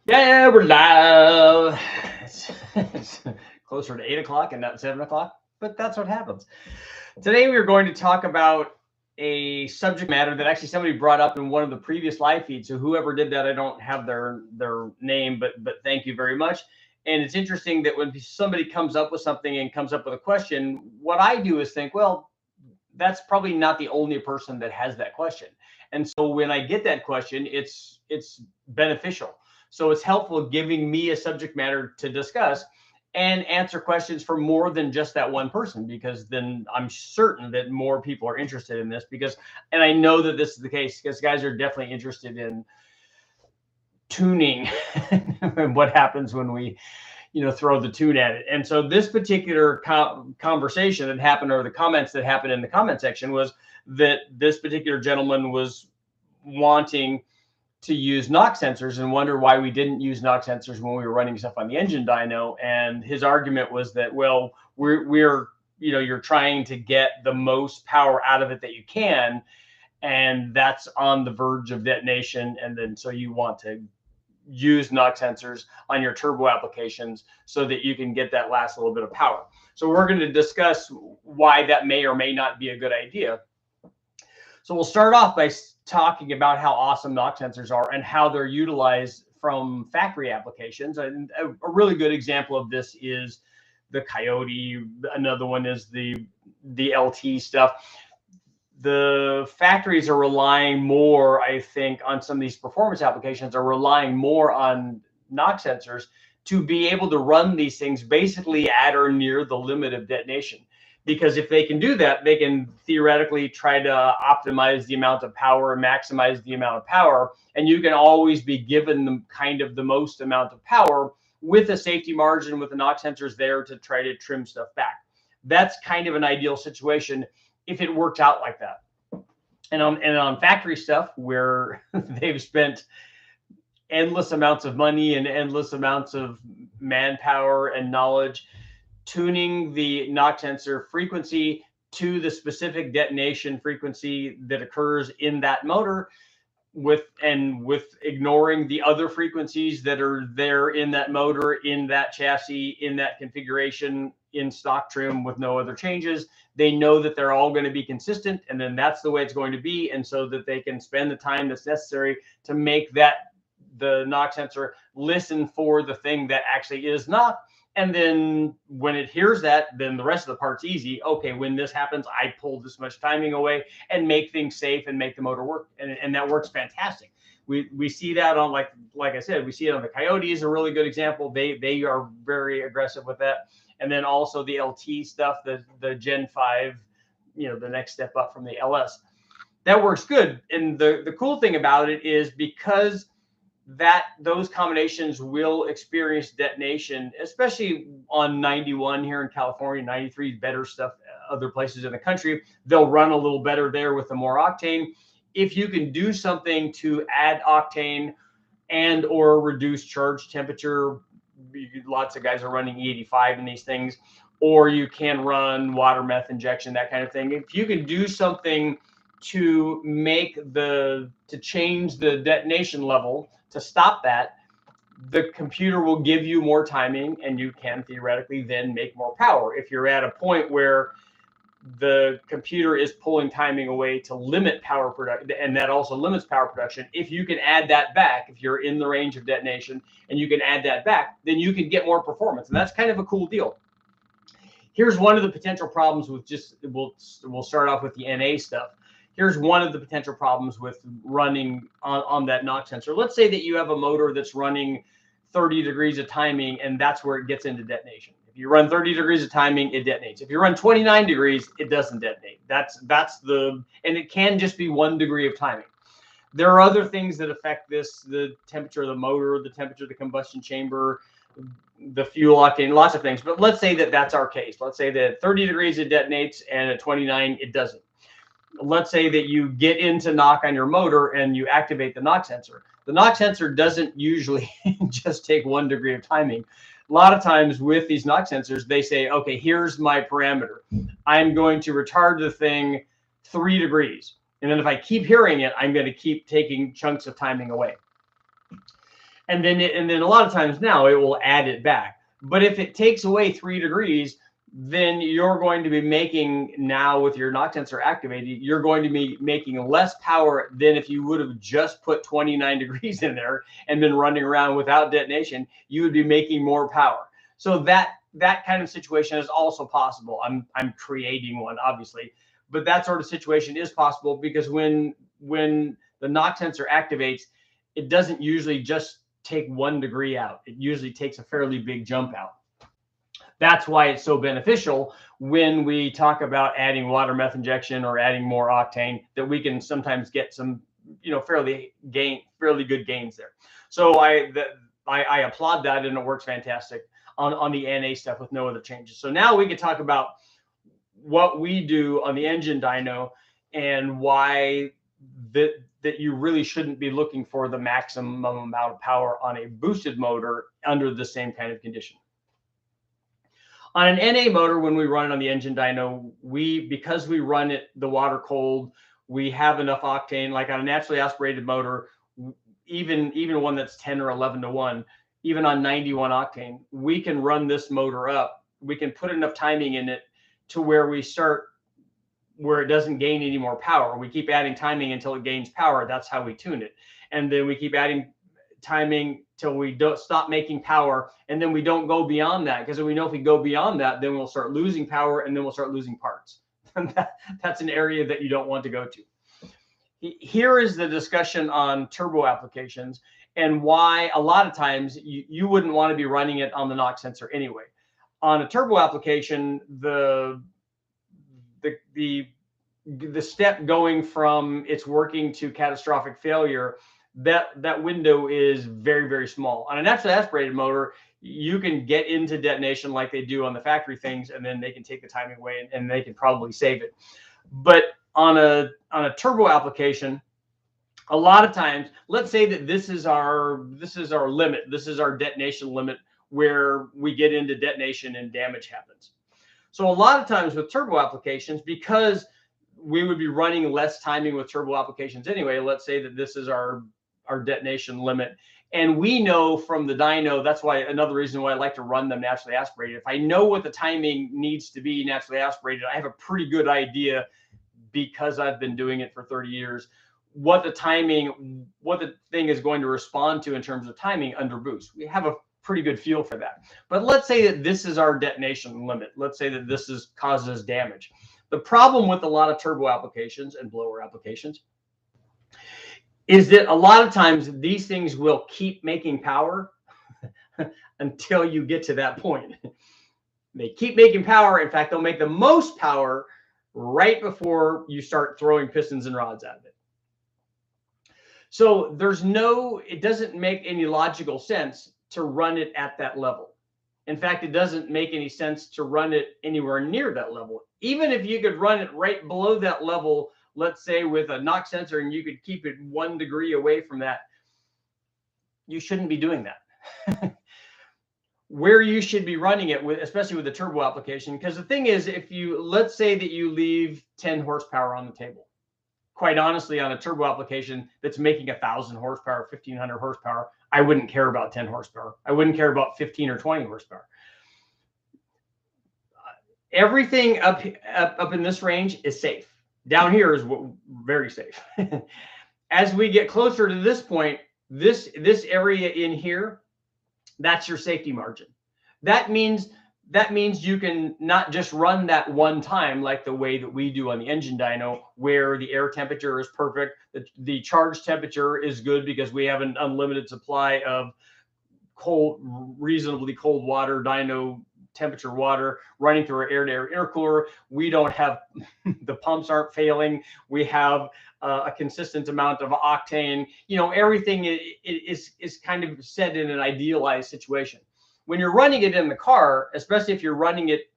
Yeah, we're live. It's closer to 8 o'clock and not 7 o'clock, but that's what happens. Today, we are going to talk about a subject matter that actually somebody brought up in one of the previous live feeds. So, whoever did that, I don't have their name, but thank you very much. And it's interesting that when somebody comes up with something and comes up with a question, what I do is think, well, that's probably not the only person that has that question. And so when I get that question, it's beneficial. So it's helpful giving me a subject matter to discuss and answer questions for more than just that one person, because then I'm certain that more people are interested in this, because and I know that this is the case because guys are definitely interested in tuning and what happens when we throw the tune at it. And so this particular conversation that happened, or the comments that happened in the comment section, was that this particular gentleman was wanting to use knock sensors and wonder why we didn't use knock sensors when we were running stuff on the engine dyno. And his argument was that, well, we're you're trying to get the most power out of it that you can, and that's on the verge of detonation, and then so you want to use knock sensors on your turbo applications so that you can get that last little bit of power. So we're going to discuss why that may or may not be a good idea. So we'll start off by talking about how awesome knock sensors are and how they're utilized from factory applications. And a really good example of this is the Coyote. Another one is the LT stuff. The factories are relying more, I think, on some of these performance applications, are relying more on knock sensors to be able to run these things basically at or near the limit of detonation. Because if they can do that, they can theoretically try to optimize the amount of power and maximize the amount of power. And you can always be given the kind of the most amount of power with a safety margin, with the knock sensors there to try to trim stuff back. That's kind of an ideal situation if it works out like that. And on factory stuff where they've spent endless amounts of money and endless amounts of manpower and knowledge tuning the knock sensor frequency to the specific detonation frequency that occurs in that motor, with ignoring the other frequencies that are there in that motor, in that chassis, in that configuration, in stock trim with no other changes. They know that they're all going to be consistent, and then that's the way it's going to be. And so that they can spend the time that's necessary to make the knock sensor listen for the thing that actually is knock. And then when it hears that, then the rest of the part's easy. Okay, when this happens, I pull this much timing away and make things safe and make the motor work. And that works fantastic. We see that on, like I said, we see it on the Coyote is a really good example. They are very aggressive with that. And then also the LT stuff, the Gen 5, the next step up from the LS. That works good. And the cool thing about it is because those combinations will experience detonation, especially on 91 here in California, 93 better stuff other places in the country. They'll run a little better there with the more octane. If you can do something to add octane and or reduce charge temperature, lots of guys are running E85 in these things, or you can run water meth injection, that kind of thing. If you can do something to change the detonation level, to stop that, the computer will give you more timing, and you can theoretically then make more power. If you're at a point where the computer is pulling timing away to limit power production, and that also limits power production, if you can add that back, if you're in the range of detonation and you can add that back, then you can get more performance. And that's kind of a cool deal. Here's one of the potential problems with we'll start off with the NA stuff. Here's one of the potential problems with running on that knock sensor. Let's say that you have a motor that's running 30 degrees of timing, and that's where it gets into detonation. If you run 30 degrees of timing, it detonates. If you run 29 degrees, it doesn't detonate. And it can just be 1 degree of timing. There are other things that affect this: the temperature of the motor, the temperature of the combustion chamber, the fuel octane, lots of things. But let's say that that's our case. Let's say that at 30 degrees it detonates, and at 29 it doesn't. Let's say that you get into knock on your motor and you activate the knock sensor. The knock sensor doesn't usually just take 1 degree of timing. A lot of times with these knock sensors, they say, okay, here's my parameter. I'm going to retard the thing 3 degrees. And then if I keep hearing it, I'm going to keep taking chunks of timing away. and then a lot of times now it will add it back. But if it takes away 3 degrees, then you're going to be making, now with your knock sensor activated, you're going to be making less power than if you would have just put 29 degrees in there and been running around without detonation. You would be making more power. So that kind of situation is also possible. I'm creating one, obviously, but that sort of situation is possible, because when the knock sensor activates, it doesn't usually just take 1 degree out. It usually takes a fairly big jump out. That's why it's so beneficial when we talk about adding water meth injection or adding more octane, that we can sometimes get some, fairly good gains there. So I applaud that, and it works fantastic on the NA stuff with no other changes. So now we can talk about what we do on the engine dyno, and why that you really shouldn't be looking for the maximum amount of power on a boosted motor under the same kind of condition. On an NA motor, when we run it on the engine dyno, because we run it the water cold, we have enough octane. Like on a naturally aspirated motor, even one that's 10 or 11 to 1, even on 91 octane, we can run this motor up. We can put enough timing in it to where it doesn't gain any more power. We keep adding timing until it gains power. That's how we tune it. And then we keep adding timing till we don't stop making power, and then we don't go beyond that, because we know if we go beyond that, then we'll start losing power, and then we'll start losing parts. That's an area that you don't want to go to. Here is the discussion on turbo applications, and why a lot of times you wouldn't want to be running it on the knock sensor anyway. On a turbo application, the step going from it's working to catastrophic failure, that window is very, very small. On a naturally aspirated motor, you can get into detonation like they do on the factory things, and then they can take the timing away, and they can probably save it. But on a turbo application, a lot of times, let's say that this is our limit, this is our detonation limit, where we get into detonation and damage happens. So a lot of times with turbo applications, because we would be running less timing with turbo applications anyway, let's say that this is our detonation limit, and we know from the dyno, that's why another reason why I like to run them naturally aspirated. If I know what the timing needs to be naturally aspirated, I have a pretty good idea, because I've been doing it for 30 years, what the thing is going to respond to in terms of timing under boost. We have a pretty good feel for that. But let's say that this is our detonation limit. Let's say that this causes damage. The problem with a lot of turbo applications and blower applications is that a lot of times these things will keep making power until you get to that point. They keep making power. In fact, they'll make the most power right before you start throwing pistons and rods out of it. So it doesn't make any logical sense to run it at that level. In fact, it doesn't make any sense to run it anywhere near that level. Even if you could run it right below that level, let's say with a knock sensor, and you could keep it 1 degree away from that, you shouldn't be doing that. Where you should be running it with, especially with the turbo application, because the thing is, let's say that you leave 10 horsepower on the table. Quite honestly, on a turbo application that's making 1,000 horsepower, 1,500 horsepower, I wouldn't care about 10 horsepower. I wouldn't care about 15 or 20 horsepower. Everything up in this range is safe. Down here is very safe. As we get closer to this point, this area in here, that's your safety margin. That means you can not just run that one time like the way that we do on the engine dyno, where the air temperature is perfect, the charge temperature is good because we have an unlimited supply of reasonably cold water, dyno temperature water running through our air-to-air intercooler. We don't have the pumps aren't failing. We have a consistent amount of octane. Everything is kind of set in an idealized situation. When you're running it in the car, especially if you're running it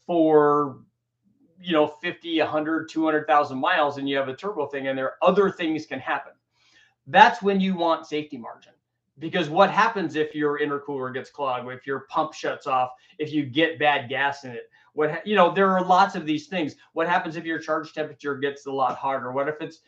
for 50, 100, 200,000 miles, and you have a turbo thing in there, other things can happen. That's when you want safety margin. Because what happens if your intercooler gets clogged, if your pump shuts off, if you get bad gas in it? There are lots of these things. What happens if your charge temperature gets a lot hotter? What if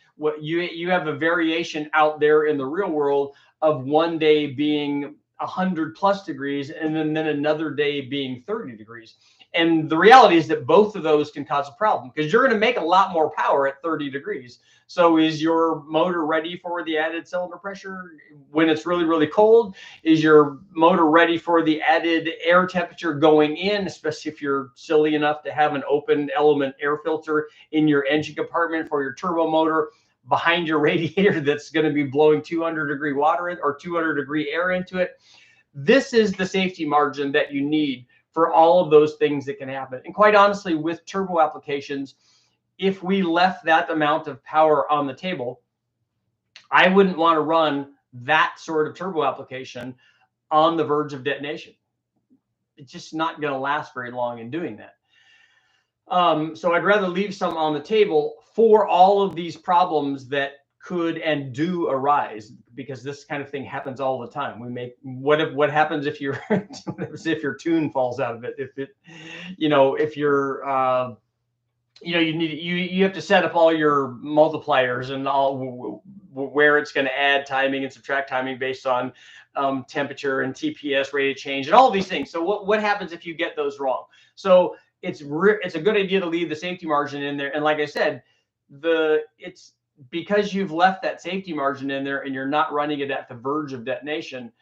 you have a variation out there in the real world of one day being 100+ degrees and then another day being 30 degrees. And the reality is that both of those can cause a problem because you're going to make a lot more power at 30 degrees. So is your motor ready for the added cylinder pressure when it's really, really cold? Is your motor ready for the added air temperature going in, especially if you're silly enough to have an open element air filter in your engine compartment for your turbo motor behind your radiator that's going to be blowing 200-degree water in, or 200-degree air into it? This is the safety margin that you need for all of those things that can happen. And quite honestly, with turbo applications, if we left that amount of power on the table, I wouldn't want to run that sort of turbo application on the verge of detonation. It's just not going to last very long in doing that. So I'd rather leave some on the table for all of these problems that could and do arise, because this kind of thing happens all the time. We make what happens if your if your tune falls out of it, if it, if you're you have to set up all your multipliers and all where it's going to add timing and subtract timing based on temperature and TPS, rate of change, and all of these things. So what happens if you get those wrong? So it's a good idea to leave the safety margin in there. And like I said, it's because you've left that safety margin in there and you're not running it at the verge of detonation.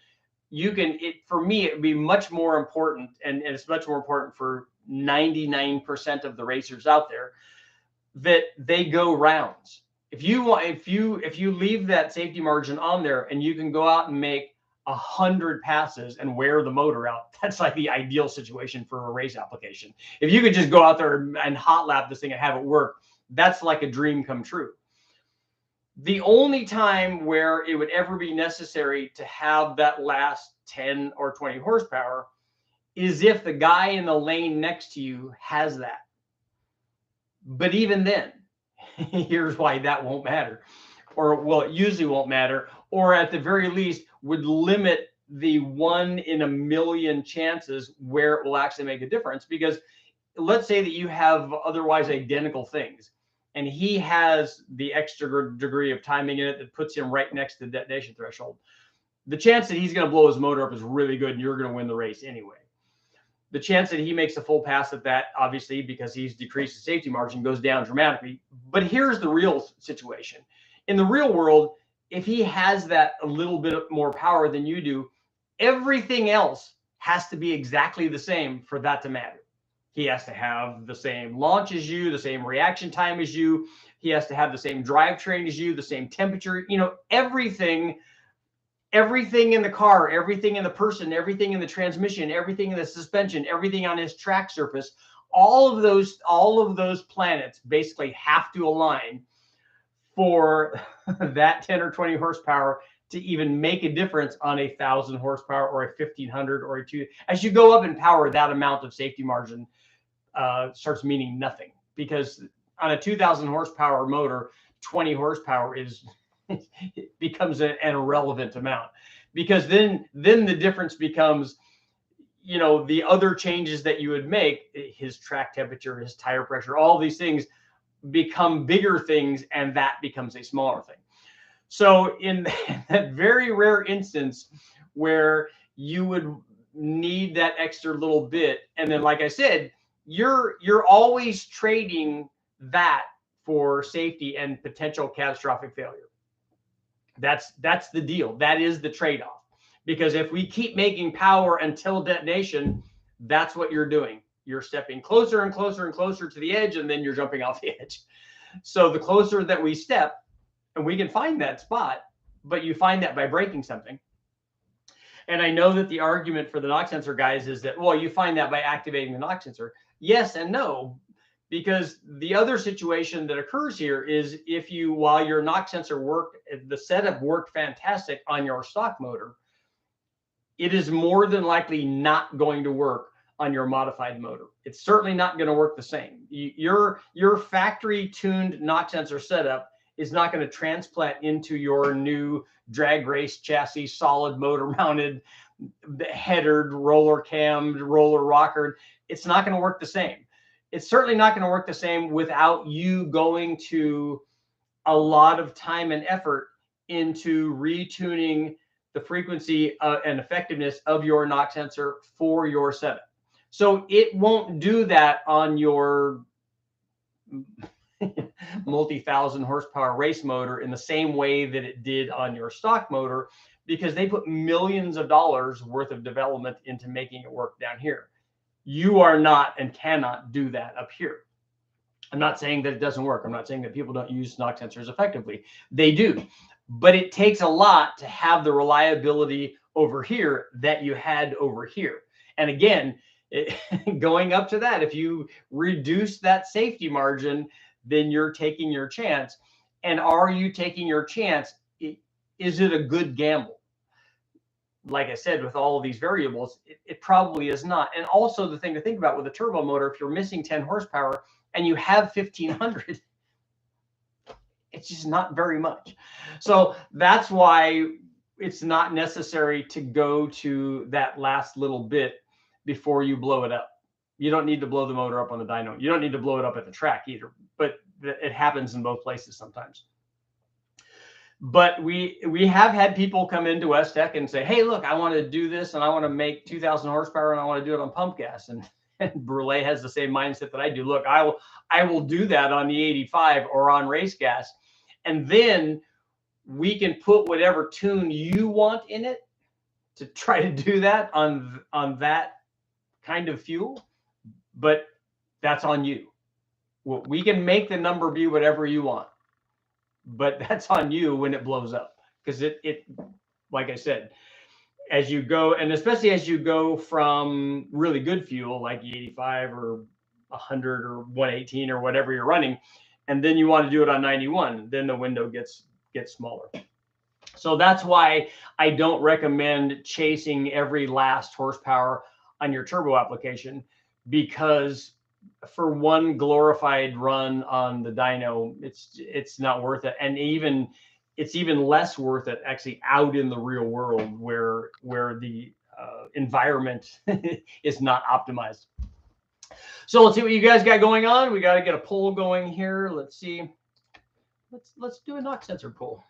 For me, it would be much more important, and it's much more important for 99% of the racers out there, that they go rounds. If you leave that safety margin on there and you can go out and make 100 passes and wear the motor out, that's like the ideal situation for a race application. If you could just go out there and hot lap this thing and have it work, that's like a dream come true. The only time where it would ever be necessary to have that last 10 or 20 horsepower is if the guy in the lane next to you has that. But even then, here's why that won't matter. Or, well, it usually won't matter, or at the very least would limit the 1 in a million chances where it will actually make a difference. Because let's say that you have otherwise identical things, and he has the extra degree of timing in it that puts him right next to the detonation threshold. The chance that he's going to blow his motor up is really good, and you're going to win the race anyway. The chance that he makes a full pass at that, obviously, because he's decreased the safety margin, goes down dramatically. But here's the real situation. In the real world, if he has that a little bit more power than you do, everything else has to be exactly the same for that to matter. He has to have the same launch as you, the same reaction time as you. He has to have the same drivetrain as you, the same temperature. Everything in the car, everything in the person, everything in the transmission, everything in the suspension, everything on his track surface, all of those planets basically have to align for that 10 or 20 horsepower to even make a difference on 1,000 horsepower or a 1,500 or a 2. As you go up in power, that amount of safety margin starts meaning nothing, because on a 2,000 horsepower motor, 20 horsepower becomes an irrelevant amount, because then the difference becomes, the other changes that you would make, his track temperature, his tire pressure, all these things become bigger things, and that becomes a smaller thing. So in that very rare instance where you would need that extra little bit, and then, like I said, you're always trading that for safety and potential catastrophic failure. That's the deal. That is the trade-off. Because if we keep making power until detonation, that's what you're doing. You're stepping closer and closer and closer to the edge, and then you're jumping off the edge. So the closer that we step, and we can find that spot, but you find that by breaking something. And I know that the argument for the knock sensor guys is that, well, you find that by activating the knock sensor. Yes and no, because the other situation that occurs here is while your knock sensor worked, the setup worked fantastic on your stock motor, it is more than likely not going to work on your modified motor. It's certainly not going to work the same. Your factory tuned knock sensor setup is not going to transplant into your new drag race chassis, solid motor mounted, headered, roller cammed, roller rockered. It's not going to work the same. It's certainly not going to work the same without you going to a lot of time and effort into retuning the frequency and effectiveness of your knock sensor for your setup. So it won't do that on your multi-thousand horsepower race motor in the same way that it did on your stock motor, because they put millions of dollars worth of development into making it work down here. You are not and cannot do that up here. I'm not saying that it doesn't work. I'm not saying that people don't use knock sensors effectively. They do. But it takes a lot to have the reliability over here that you had over here. And again, going up to that, if you reduce that safety margin, then you're taking your chance. And are you taking your chance? Is it a good gamble? Like I said, with all of these variables, it probably is not. And also the thing to think about with a turbo motor, if you're missing 10 horsepower and you have 1500, it's just not very much. So that's why it's not necessary to go to that last little bit before you blow it up. You don't need to blow the motor up on the dyno. You don't need to blow it up at the track either, but it happens in both places sometimes. But we have had people come into Westech and say, hey, look, I want to do this and I want to make 2000 horsepower and I want to do it on pump gas. And Brule has the same mindset that I do. Look, I will do that on the 85 or on race gas. And then we can put whatever tune you want in it to try to do that on that kind of fuel. But that's on you. Well, we can make the number be whatever you want, but that's on you when it blows up. Because it, like I said, as you go, and especially as you go from really good fuel like 85 or 100 or 118 or whatever you're running, and then you want to do it on 91, then the window gets smaller. So that's why I don't recommend chasing every last horsepower on your turbo application, because for one glorified run on the dyno, it's not worth it. And it's even less worth it actually out in the real world where the environment is not optimized. So let's see what you guys got going on. We got to get a poll going here. Let's see. Let's do a knock sensor poll.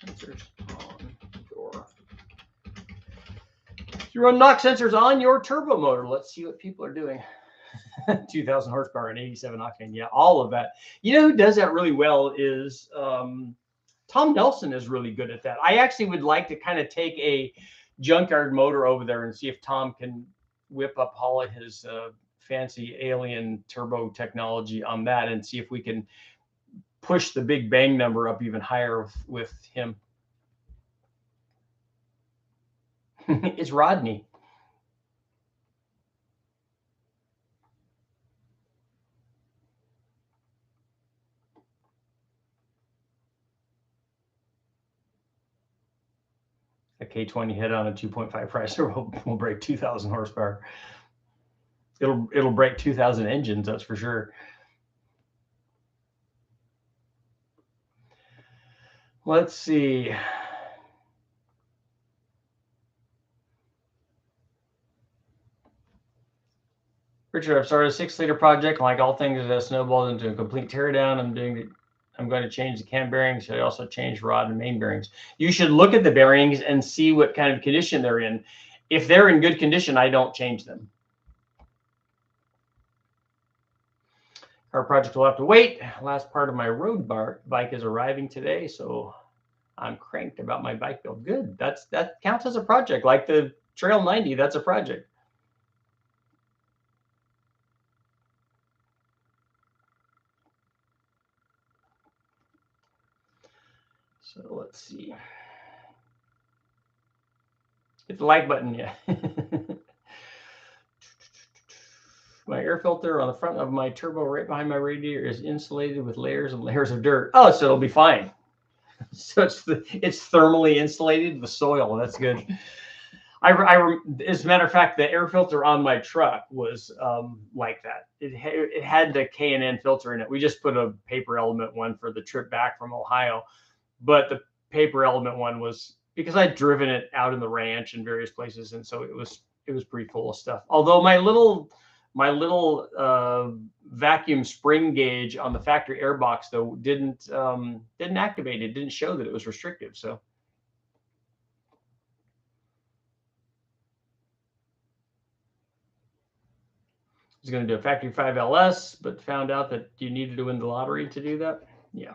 Sensors on your. You run knock sensors on your turbo motor. Let's see what people are doing. 2000 horsepower and 87 octane. Yeah, all of that. You know who does that really well is Tom Nelson is really good at that. I actually would like to kind of take a junkyard motor over there and see if Tom can whip up all of his fancy alien turbo technology on that and see if we can push the big bang number up even higher with him. It's Rodney. A K20 head on a 2.5 pricer will break 2000 horsepower. It'll break 2000 engines, that's for sure. Let's see. Richard, I've started a 6-liter project. Like all things that have snowballed into a complete teardown, I'm going to change the cam bearings. I also change rod and main bearings. You should look at the bearings and see what kind of condition they're in. If they're in good condition, I don't change them. Our project will have to wait. Last part of my road bike is arriving today, so I'm cranked about my bike build. Good. That counts as a project. Like the Trail 90, that's a project. So let's see. Hit the like button, yeah. My air filter on the front of my turbo right behind my radiator is insulated with layers and layers of dirt. Oh, so it'll be fine. So it's thermally insulated with soil. That's good. As a matter of fact, the air filter on my truck was like that. It had the K&N filter in it. We just put a paper element one for the trip back from Ohio. But the paper element one was because I'd driven it out in the ranch in various places, and so it was pretty full of stuff. Although my little My little vacuum spring gauge on the factory air box, though, didn't activate. It didn't show that it was restrictive. So I was going to do a factory 5 LS, but found out that you needed to win the lottery to do that. Yeah.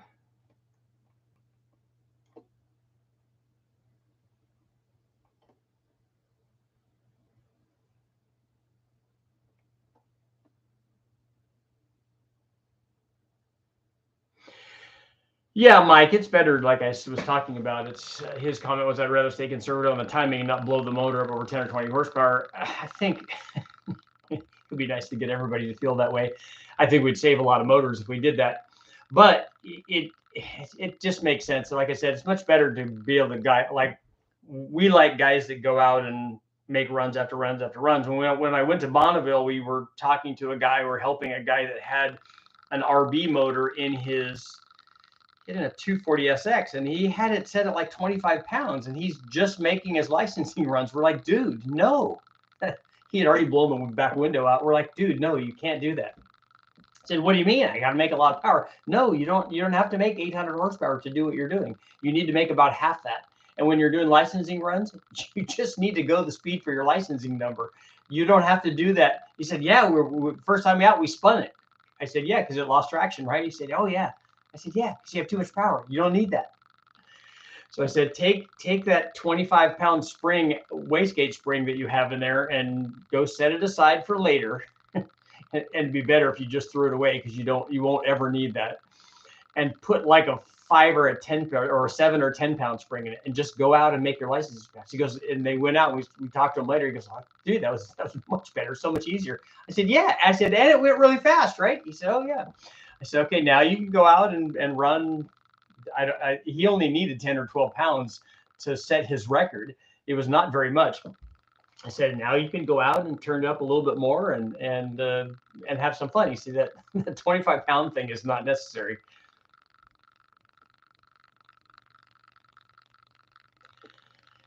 Yeah, Mike, it's better. Like I was talking about, it's his comment was, I'd rather stay conservative on the timing and not blow the motor up over 10 or 20 horsepower. I think it would be nice to get everybody to feel that way. I think we'd save a lot of motors if we did that. But it just makes sense. So like I said, it's much better to be able to we like guys that go out and make runs after runs after runs. When I went to Bonneville, we were talking to a guy, we're helping a guy that had an RB motor in a 240SX, and he had it set at like 25 pounds, and he's just making his licensing runs. We're like, dude, no. He had already blown the back window out. We're like, dude, no, you can't do that. I said, what do you mean? I got to make a lot of power. No, you don't have to make 800 horsepower to do what you're doing. You need to make about half that. And when you're doing licensing runs, you just need to go the speed for your licensing number. You don't have to do that. He said, yeah, first time out, we spun it. I said, yeah, because it lost traction, right? He said, oh, yeah. I said, yeah, because you have too much power. You don't need that. So I said, take that 25-pound spring, wastegate spring that you have in there, and go set it aside for later. And it'd be better if you just threw it away, because you won't ever need that. And put like a 5 or a 10 or a 7 or 10 pound spring in it, and just go out and make your license pass. He goes, and they went out, and we talked to him later. He goes, oh, dude, that was much better, so much easier. I said, yeah. I said, and it went really fast, right? He said, oh yeah. I said, okay, now you can go out and run. He only needed 10 or 12 pounds to set his record. It was not very much. I said, now you can go out and turn it up a little bit more and have some fun. You see, that 25-pound thing is not necessary.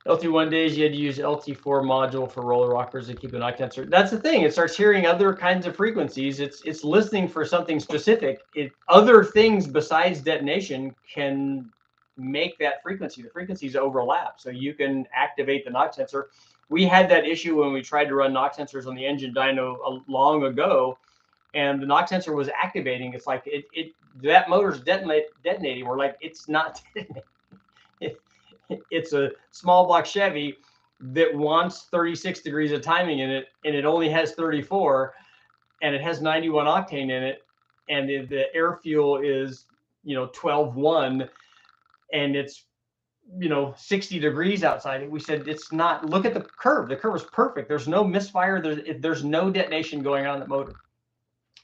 LT1 days, you had to use LT4 module for roller rockers to keep the knock tensor. That's the thing. It starts hearing other kinds of frequencies. It's listening for something specific. Other things besides detonation can make that frequency. The frequencies overlap, so you can activate the knock tensor. We had that issue when we tried to run knock tensors on the engine dyno long ago, and the knock tensor was activating. It's like that motor's detonating. We're like, it's not detonating. It's a small block Chevy that wants 36 degrees of timing in it, and it only has 34, and it has 91 octane in it, and the air fuel is 12.1, and it's 60 degrees outside. We said, it's not. Look at the curve. The curve is perfect. There's no misfire. There's no detonation going on in the motor.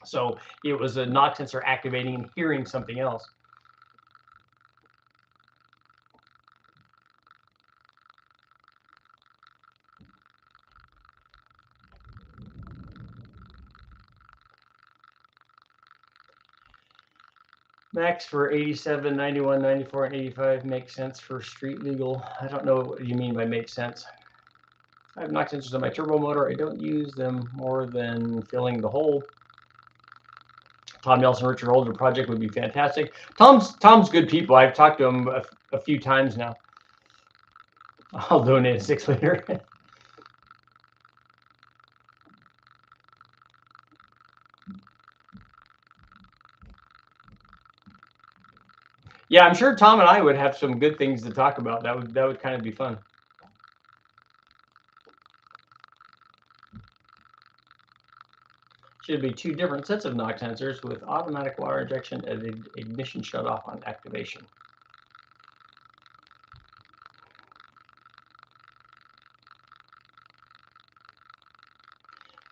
So it was a knock tensor activating and hearing something else. Max for 87, 91, 94, and 85 makes sense for street legal. I don't know what you mean by make sense. I have knock tensors on my turbo motor. I don't use them more than filling the hole. Tom Nelson, Richard Holder project would be fantastic. Tom's good people. I've talked to him a few times now. I'll donate a 6-liter. Yeah, I'm sure Tom and I would have some good things to talk about. That would kind of be fun. Should be 2 different sets of knock tensors with automatic water injection and ignition shut off on activation.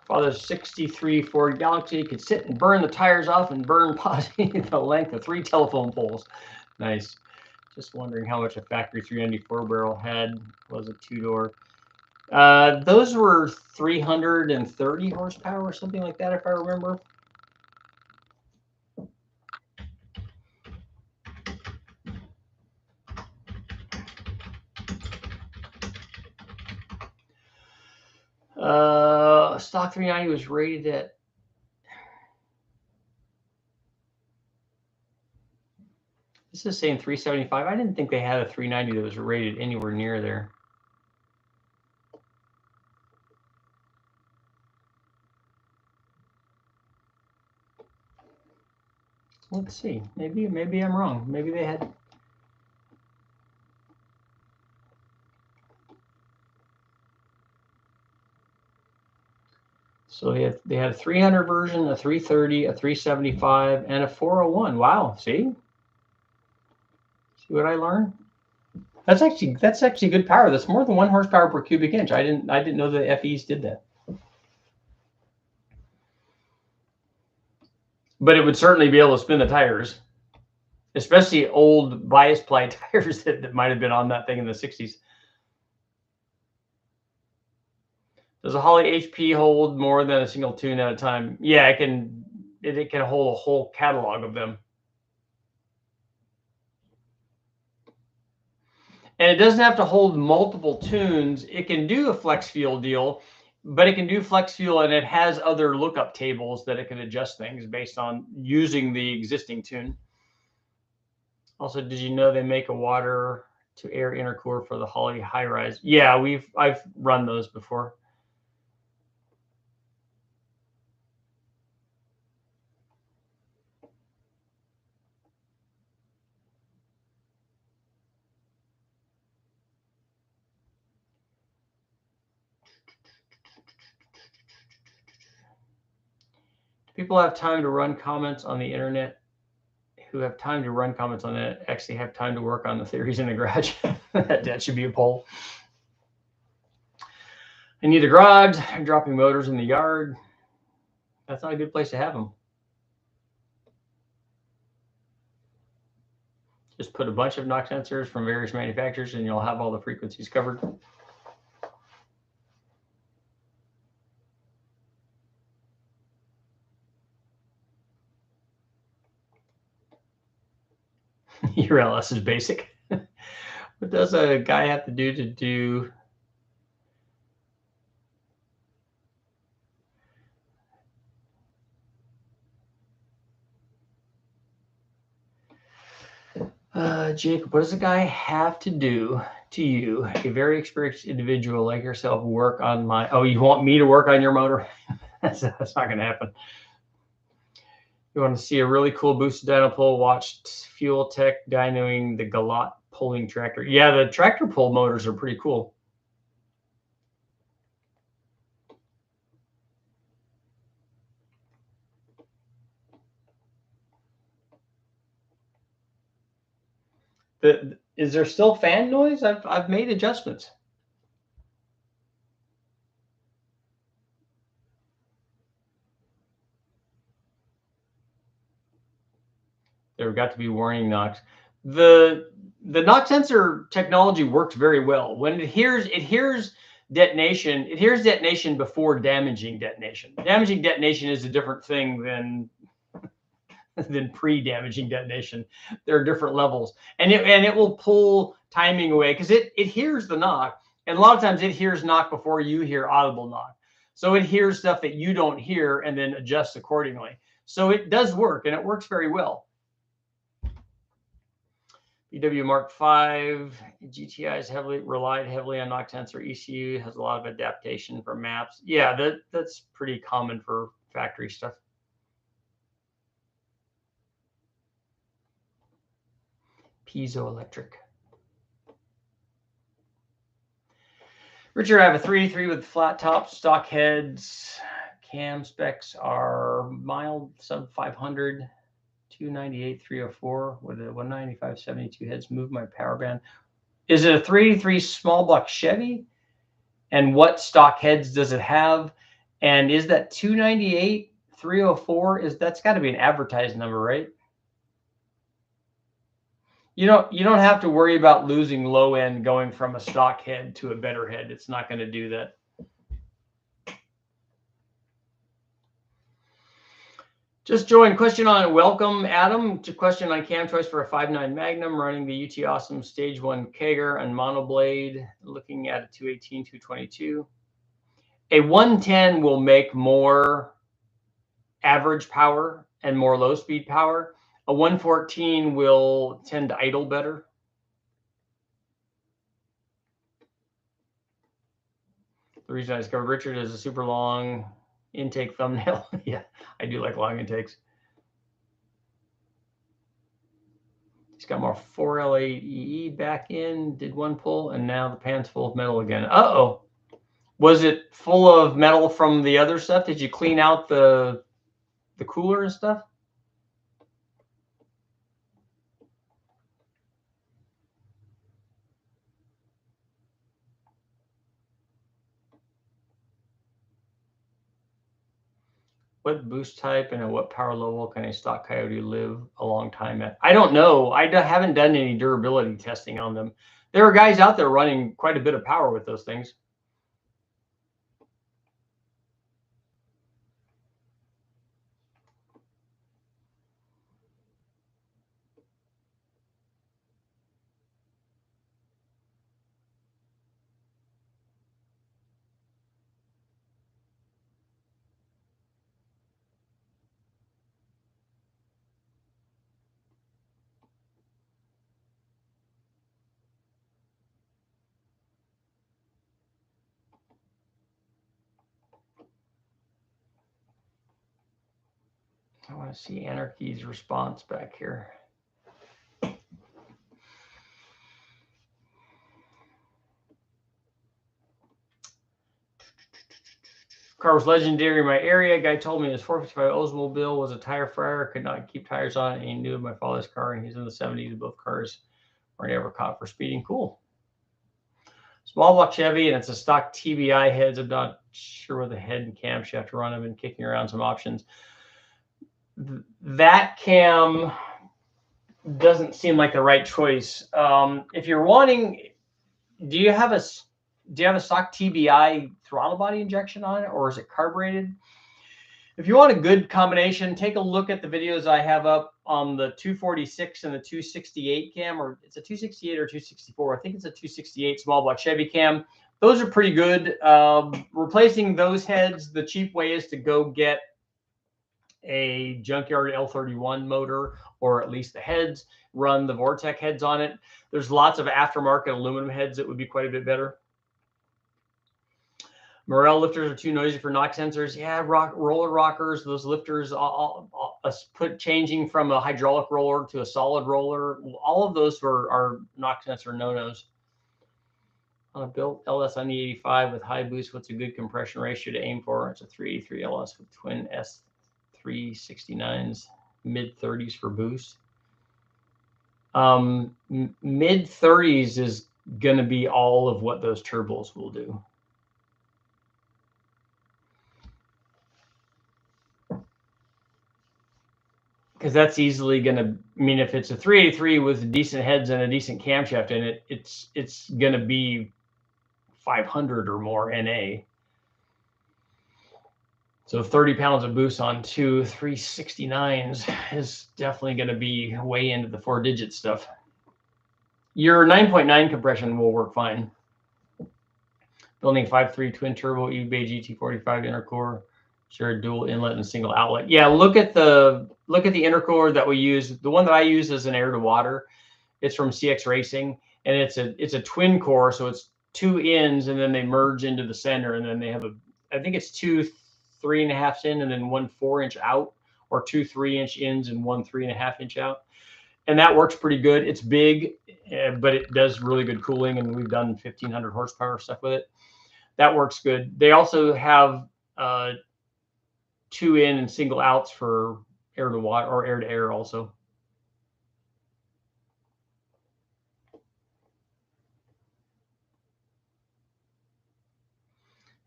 Father's 63 Ford Galaxy could sit and burn the tires off and burn the length of 3 telephone poles. Nice. Just wondering how much a factory 394 barrel had. Was a 2-door. Those were 330 horsepower or something like that, if I remember. Stock 390 was rated at This is saying 375. I didn't think they had a 390 that was rated anywhere near there. Let's see. Maybe I'm wrong. Maybe they had. So they had a 300 version, a 330, a 375, and a 401. Wow. See what I learned? That's actually good power. That's more than 1 horsepower per cubic inch. I didn't know the FEs did that. But it would certainly be able to spin the tires, especially old bias ply tires that might have been on that thing in the 60s. Does a Holley HP hold more than a single tune at a time? Yeah, it can hold a whole catalog of them. And it doesn't have to hold multiple tunes. It can do a flex fuel deal, but it can do flex fuel, and it has other lookup tables that it can adjust things based on using the existing tune. Also, did you know they make a water to air intercooler for the Holley high rise? Yeah, I've run those before. People have time to run comments on the internet. Who have time to run comments on it actually have time to work on the theories in the garage. That should be a poll. I need a garage. I'm dropping motors in the yard. That's not a good place to have them. Just put a bunch of knock sensors from various manufacturers and you'll have all the frequencies covered. Your LS is basic. What does a guy have to do? Jacob, what does a guy have to do to you, a very experienced individual like yourself, work on my... Oh, you want me to work on your motor? That's not going to happen. You want to see a really cool boosted dyno pull? Watched Fuel Tech dynoing the Galot pulling tractor. Yeah, the tractor pull motors are pretty cool. Is there still fan noise? I've made adjustments. There got to be warning knocks. The knock sensor technology works very well. When it hears detonation, it hears detonation before damaging detonation. Damaging detonation is a different thing than pre-damaging detonation. There are different levels, and it will pull timing away because it hears the knock, and a lot of times it hears knock before you hear audible knock. So it hears stuff that you don't hear and then adjusts accordingly. So it does work, and it works very well. VW Mark V GTI has relied heavily on knock sensor. ECU has a lot of adaptation for maps. Yeah, that's pretty common for factory stuff. Piezoelectric. Richard, I have a 383 with flat top, stock heads. Cam specs are mild, sub 500. 298 304 with a 195 72 heads. Move my power band. Is it a 383 small block Chevy? And what stock heads does it have? And is that 298 304? That's got to be an advertised number, right? You don't have to worry about losing low end going from a stock head to a better head. It's not going to do that. Just joined. Question on welcome, Adam. Question on cam choice for a 5.9 Magnum running the UT Awesome Stage 1 Kager and monoblade, looking at a 218, 222. A 110 will make more average power and more low speed power. A 114 will tend to idle better. The reason I discovered Richard is a super long intake thumbnail. Yeah, I do like long intakes. He's got more 4L8EE back in, did one pull, and now the pan's full of metal again. Uh-oh. Was it full of metal from the other stuff? Did you clean out the cooler and stuff? What boost type and at what power level can a stock Coyote live a long time at? I don't know. I haven't done any durability testing on them. There are guys out there running quite a bit of power with those things. I want to see Anarchy's response back here. Car was legendary in my area. Guy told me his 455 Oldsmobile was a tire fryer. Could not keep tires on it. And he knew my father's car, and he's in the 70s. Both cars were never caught for speeding. Cool. Small block Chevy, and it's a stock TBI heads. I'm not sure what the head and camshaft run. I've been kicking around some options. That cam doesn't seem like the right choice. If you're wanting, do you have a stock TBI throttle body injection on it, or is it carbureted? If you want a good combination, take a look at the videos I have up on the 246 and the 268 cam, or it's a 268 or 264. I think it's a 268 small block Chevy cam. Those are pretty good. Replacing those heads, the cheap way is to go get a junkyard L31 motor, or at least the heads, run the Vortec heads on it. There's lots of aftermarket aluminum heads that would be quite a bit better. Morel lifters are too noisy for knock sensors. Yeah, roller rockers, those lifters, changing from a hydraulic roller to a solid roller, all of those are knock sensor no-nos. On a built LS on the 85 with high boost, what's a good compression ratio to aim for? It's a 383 LS with twin S369s, mid-30s for boost. Mid-30s is going to be all of what those turbos will do. Because that's easily going to, I mean, if it's a 383 with decent heads and a decent camshaft in it, it's going to be 500 or more NA. So 30 pounds of boost on two 369s is definitely going to be way into the 4-digit stuff. Your 9.9 compression will work fine. Building 5.3 twin turbo eBay GT45 intercooler, sure, dual inlet and single outlet. Yeah, look at the intercooler that we use. The one that I use is an air to water. It's from CX Racing, and it's a twin core, so it's two ins and then they merge into the center, and then they have I think it's two 3.5 in and then one 4-inch out, or two 3-inch ins and one 3.5-inch out. And that works pretty good. It's big, but it does really good cooling, and we've done 1,500 horsepower stuff with it. That works good. They also have 2 in and single outs for air to water or air to air also.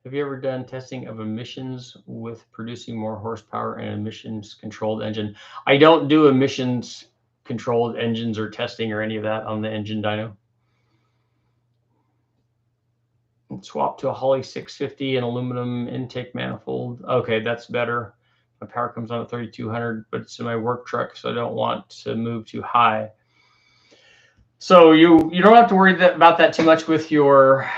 Have you ever done testing of emissions with producing more horsepower and emissions controlled engine? I don't do emissions controlled engines or testing or any of that on the engine dyno. Swap to a Holley 650 and aluminum intake manifold. Okay, that's better. My power comes on at 3,200, but it's in my work truck, so I don't want to move too high. So you don't have to worry about that too much with your,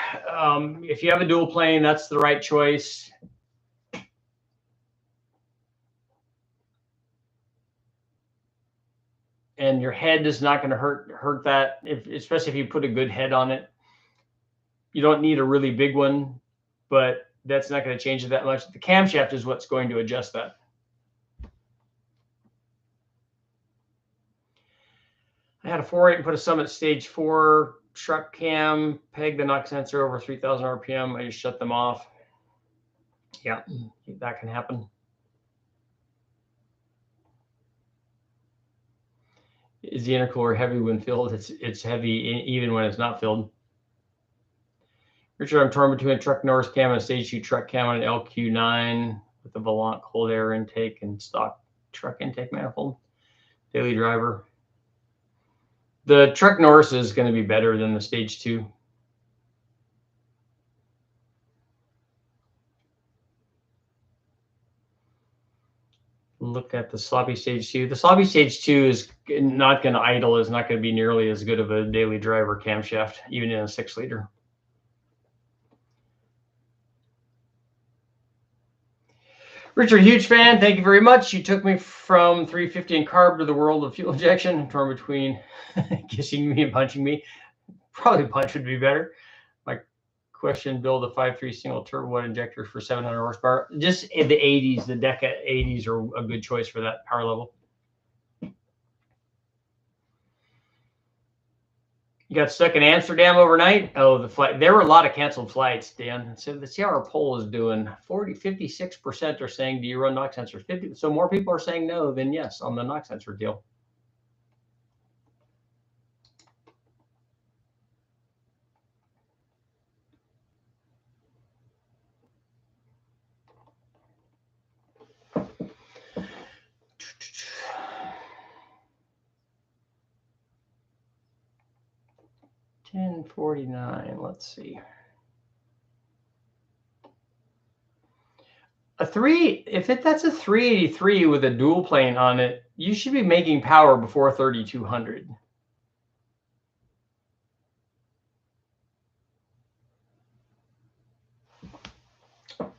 if you have a dual plane, that's the right choice. and your head is not going to hurt that, especially if you put a good head on it. You don't need a really big one, but that's not going to change it that much. The camshaft is what's going to adjust that. I had a 4.8 and put a Summit Stage 4 truck cam, pegged the knock sensor over 3,000 RPM. I just shut them off. Yeah, that can happen. Is the intercooler heavy when filled? It's heavy even when it's not filled. Richard, I'm torn between a truck Norris cam and a Stage 2 truck cam on an LQ9 with a Volant cold air intake and stock truck intake manifold. Daily driver. The truck Norris is going to be better than the Stage 2. Look at the sloppy Stage 2. The sloppy Stage 2 is not going to idle, is not going to be nearly as good of a daily driver camshaft, even in a 6-liter. Richard, huge fan. Thank you very much. You took me from 350 and carb to the world of fuel injection. I'm torn between kissing me and punching me. Probably punch would be better. My question, build a 5.3 single turbo injector for 700 horsepower. Just in the 80s, the Deca 80s are a good choice for that power level. You got stuck in Amsterdam overnight? Oh, the flight. There were a lot of canceled flights, Dan. So let's see how our poll is doing. 56% are saying, do you run knock sensors? 50. So more people are saying no than yes on the knock sensor deal. $10.49. Let's see. That's a 383 with a dual plane on it, you should be making power before 3,200.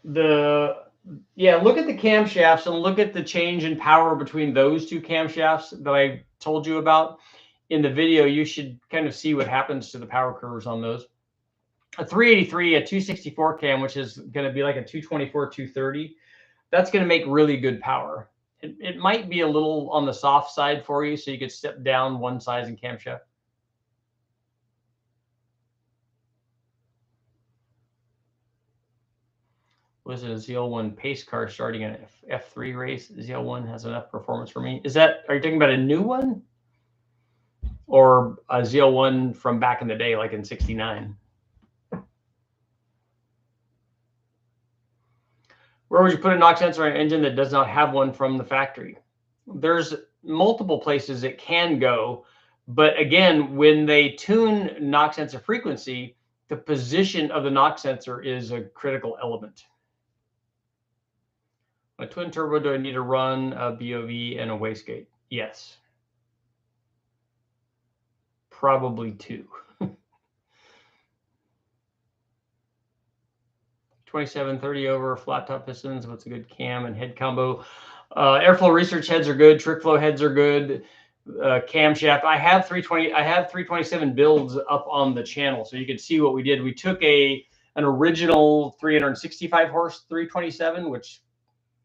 Look at the camshafts and look at the change in power between those two camshafts that I told you about in the video. You should kind of see what happens to the power curves on those. A 383, a 264 cam, which is going to be like a 224, 230, that's going to make really good power. It might be a little on the soft side for you, so you could step down one size in camshaft. Was it a ZL1 pace car starting an F3 race? ZL1 has enough performance for me. Are you talking about a new one? Or a ZL1 from back in the day, like in 69? Where would you put a knock sensor on an engine that does not have one from the factory? There's multiple places it can go, but again, when they tune knock sensor frequency, the position of the knock sensor is a critical element. A twin turbo, do I need to run a BOV and a wastegate? Yes. Probably 2. 2730 over flat top pistons. What's a good cam and head combo? Airflow research heads are good. Trick flow heads are good. Camshaft. I have 327 builds up on the channel, so you can see what we did. We took an original 365 horse 327, which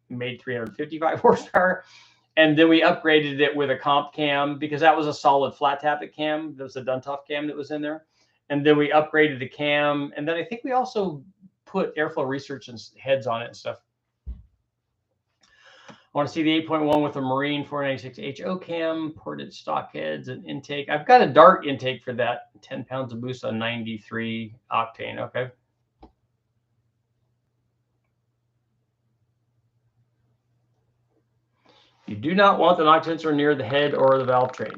made 355 horsepower, and then we upgraded it with a comp cam because that was a solid flat tappet cam. There was a Duntov cam that was in there, and then we upgraded the cam, and then I think we also put airflow research and heads on it and stuff. I want to see the 8.1 with a Marine 496 HO cam, ported stock heads and intake. I've got a Dart intake for that, 10 pounds of boost on 93 octane. Okay. You do not want the knock sensor near the head or the valve train.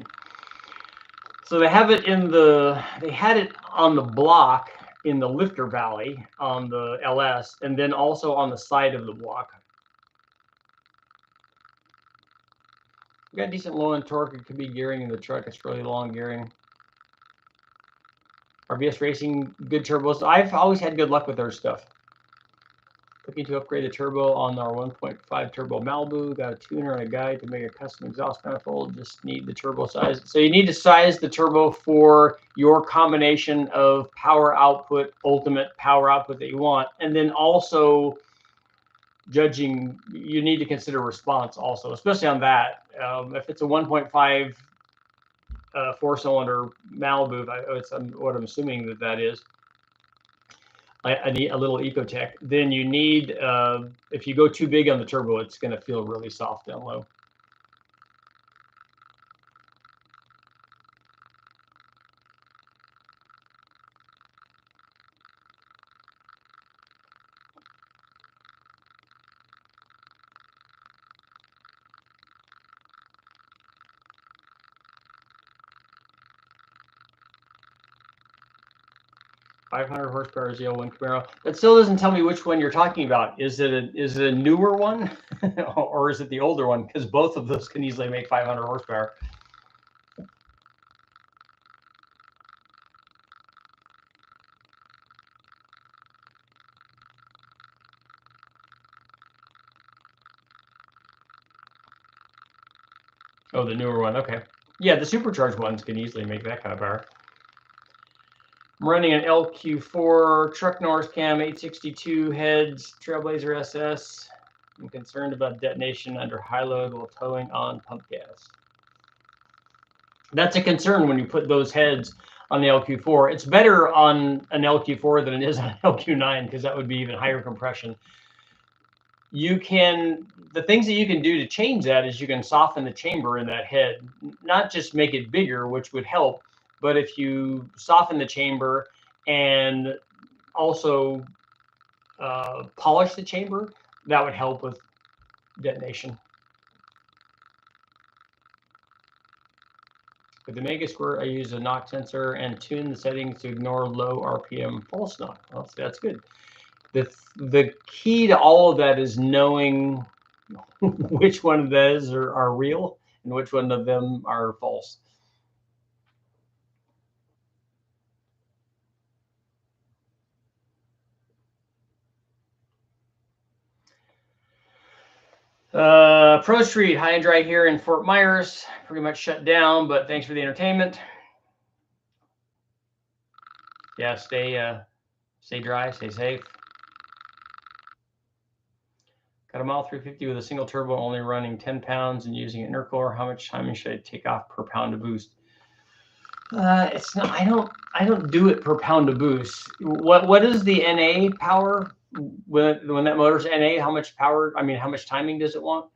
So they have it they had it on the block in the lifter valley on the LS, and then also on the side of the block. We got decent low end torque. It could be gearing in the truck. It's really long gearing. RBS Racing, good turbos. I've always had good luck with their stuff. Looking to upgrade the turbo on our 1.5 turbo Malibu. Got a tuner and a guide to make a custom exhaust manifold. Just need the turbo size. So you need to size the turbo for your combination of power output, ultimate power output that you want. And then also judging, you need to consider response also, especially on that. If it's a 1.5 four-cylinder Malibu, it's what I'm assuming that is, I need a little Ecotech. Then you need, if you go too big on the turbo, it's going to feel really soft down low. .500 horsepower ZL1 Camaro. That still doesn't tell me which one you're talking about. Is it a newer one or is it the older one? Because both of those can easily make 500 horsepower. Oh, the newer one. Okay. Yeah, the supercharged ones can easily make that kind of power. I'm running an LQ4 truck Norris cam 862 heads Trailblazer SS. I'm concerned about detonation under high load while towing on pump gas. That's a concern when you put those heads on the LQ4. It's better on an LQ4 than it is on an LQ9 because that would be even higher compression. The things that you can do to change that is you can soften the chamber in that head, not just make it bigger, which would help, but if you soften the chamber and also polish the chamber, that would help with detonation. With the Mega Squirt, I use a knock sensor and tune the settings to ignore low RPM false knock. Well, so that's good. The key to all of that is knowing which one of those are real and which one of them are false. Pro Street, high and dry here in Fort Myers. Pretty much shut down, but thanks for the entertainment. Yeah, stay dry, stay safe. Got a Model 350 with a single turbo, only running 10 pounds and using an intercooler. How much timing should I take off per pound to boost? It's not. I don't do it per pound to boost. What is the NA power when that motor's NA? How much power? I mean, how much timing does it want?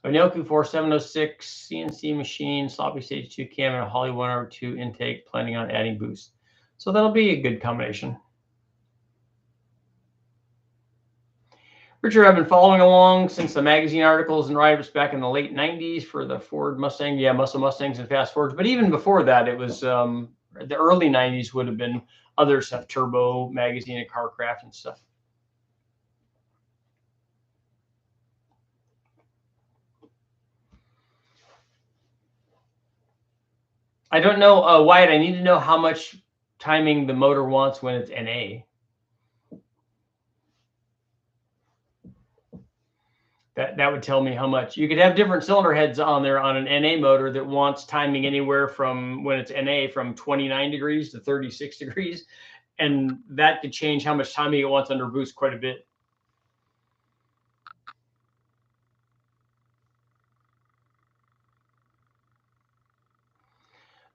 An LQ4 706 CNC machine, sloppy stage 2 cam, and a Holly 1R2 intake. Planning on adding boost, so that'll be a good combination. Richard, I've been following along since the magazine articles and write-ups back in the late 90s for the Ford Mustang, Muscle Mustangs and Fast Fords. But even before that, it was the early 90s would have been other stuff, Turbo Magazine and Carcraft and stuff. I don't know, Wyatt, I need to know how much timing the motor wants when it's NA. That would tell me how much. You could have different cylinder heads on there on an NA motor that wants timing anywhere from, when it's NA, from 29 degrees to 36 degrees. And that could change how much timing it wants under boost quite a bit.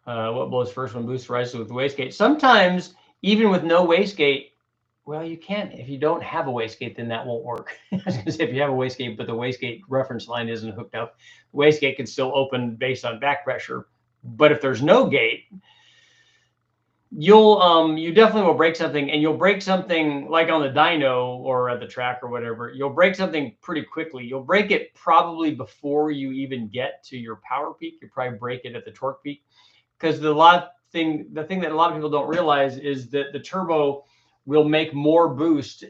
What blows first when boost rises with the wastegate? Sometimes, even with no wastegate, well, you can't. If you don't have a wastegate, then that won't work. I was going to say, if you have a wastegate, but the wastegate reference line isn't hooked up, the wastegate can still open based on back pressure. But if there's no gate, you definitely will break something, and you'll break something like on the dyno or at the track or whatever. You'll break something pretty quickly. You'll break it probably before you even get to your power peak. You probably break it at the torque peak, because the thing that a lot of people don't realize is that the turbo will make more boost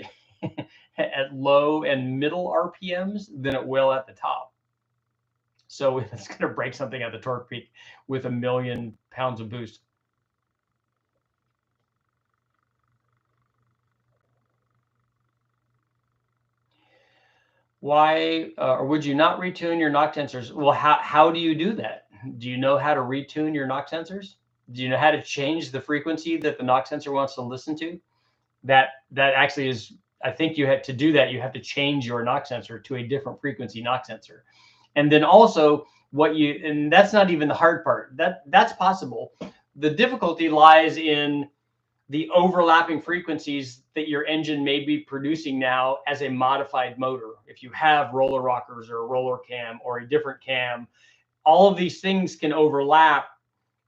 at low and middle RPMs than it will at the top. So it's going to break something at the torque peak with 1,000,000 pounds of boost. Why, or would you not retune your knock sensors? Well, how do you do that? Do you know how to retune your knock sensors? Do you know how to change the frequency that the knock sensor wants to listen to? That actually is, I think you have to do that. You have to change your knock sensor to a different frequency knock sensor. And then also and that's not even the hard part. That's possible. The difficulty lies in the overlapping frequencies that your engine may be producing now as a modified motor. If you have roller rockers or a roller cam or a different cam, all of these things can overlap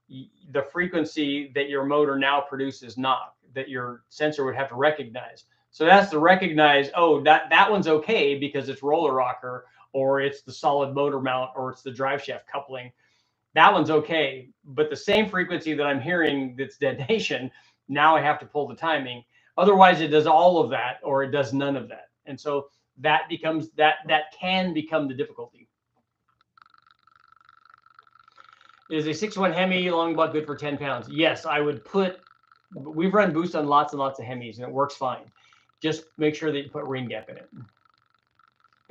the frequency that your motor now produces knock, that your sensor would have to recognize. So that's to recognize, oh, that one's okay because it's roller rocker, or it's the solid motor mount, or it's the drive shaft coupling. That one's okay. But the same frequency that I'm hearing that's detonation, now I have to pull the timing. Otherwise, it does all of that, or it does none of that. And so that becomes that can become the difficulty. Is a 6-1 Hemi long buck good for 10 pounds? Yes, I would put. We've run boost on lots and lots of Hemis, and it works fine. Just make sure that you put ring gap in it.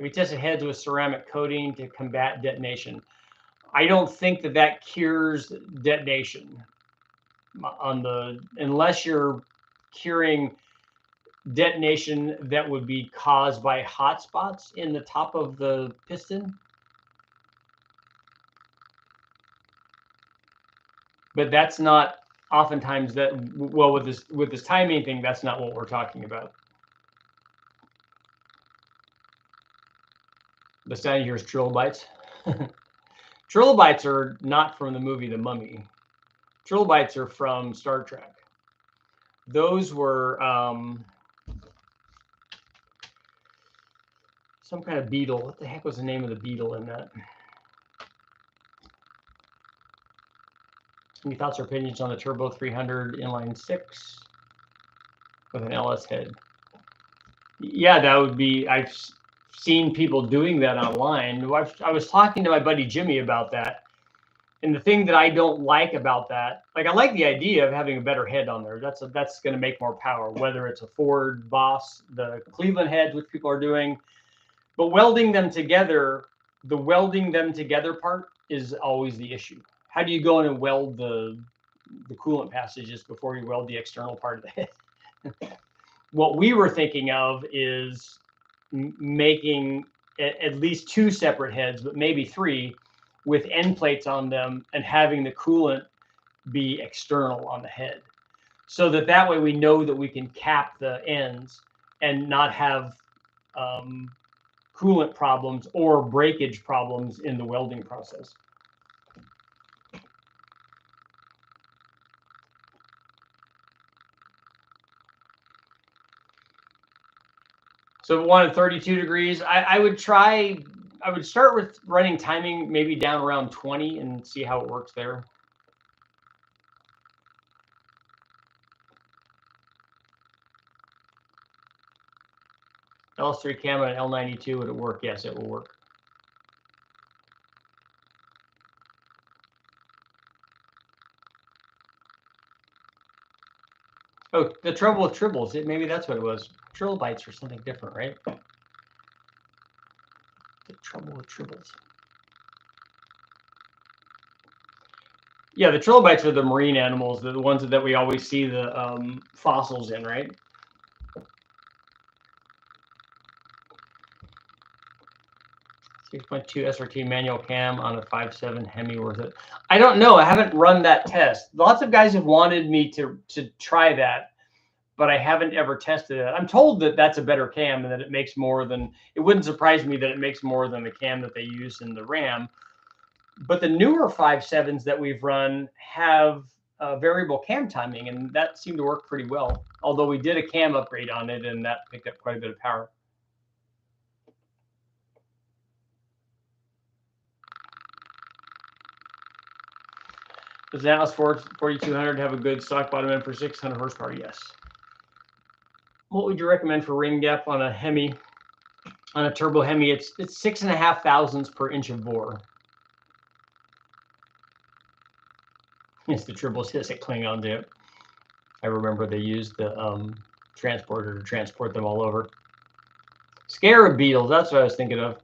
We tested heads with ceramic coating to combat detonation. I don't think that cures detonation unless you're curing detonation that would be caused by hot spots in the top of the piston. But that's not oftentimes that, well, with this timing thing, that's not what we're talking about. The sound here is trilobites. Trilobites are not from the movie The Mummy. Trilobites are from Star Trek. Those were some kind of beetle. What the heck was the name of the beetle in that? Any thoughts or opinions on the Turbo 300 inline 6 with an LS head? Yeah, that would be. I've seen people doing that online. I was talking to my buddy Jimmy about that. And the thing that I don't like about that, like I like the idea of having a better head on there. That's going to make more power, whether it's a Ford Boss, the Cleveland heads, which people are doing. But welding them together, the welding them together part is always the issue. How do you go in and weld the coolant passages before you weld the external part of the head? What we were thinking of is making at least 2 separate heads, but maybe 3, with end plates on them, and having the coolant be external on the head, so that way we know that we can cap the ends and not have coolant problems or breakage problems in the welding process. So if it wanted 32 degrees, I would start with running timing maybe down around 20 and see how it works there. LS3 cam and L92, would it work? Yes, it will work. Oh, the trouble with tribbles, maybe that's what it was. Trilobites or something different, right? The trouble with tribbles. Yeah, the trilobites are the marine animals, the ones that we always see the fossils in, right? .2 SRT manual cam on a 5.7 Hemi, worth it? I don't know. I haven't run that test. Lots of guys have wanted me to try that, but I haven't ever tested it. I'm told that that's a better cam and that it makes more than. It wouldn't surprise me that it makes more than the cam that they use in the Ram. But the newer 5.7s that we've run have variable cam timing, and that seemed to work pretty well. Although we did a cam upgrade on it, and that picked up quite a bit of power. Does the Atlas 4200 have a good stock bottom end for 600 horsepower? Yes. What would you recommend for ring gap on a Hemi, on a turbo Hemi? It's 6.5 thousandths per inch of bore. Yes, the triples hit it Klingon dip. I remember they used the transporter to transport them all over. Scarab beetles, that's what I was thinking of.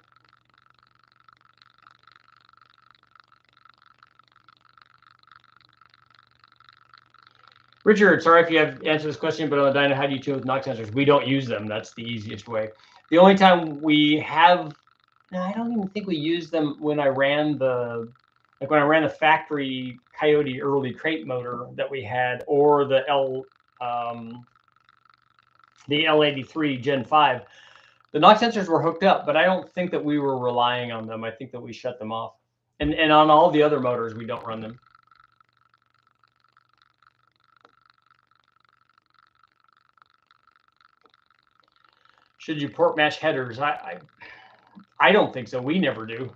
Richard, sorry if you have answered this question, but on the dyno, how do you tune with knock sensors? We don't use them. That's the easiest way. The only time we have, no, I don't even think we used them when I ran the, like when I ran the factory Coyote early crate motor that we had, or the L83 Gen 5. The knock sensors were hooked up, but I don't think that we were relying on them. I think that we shut them off. And on all the other motors, we don't run them. Should you port match headers? I don't think so. We never do.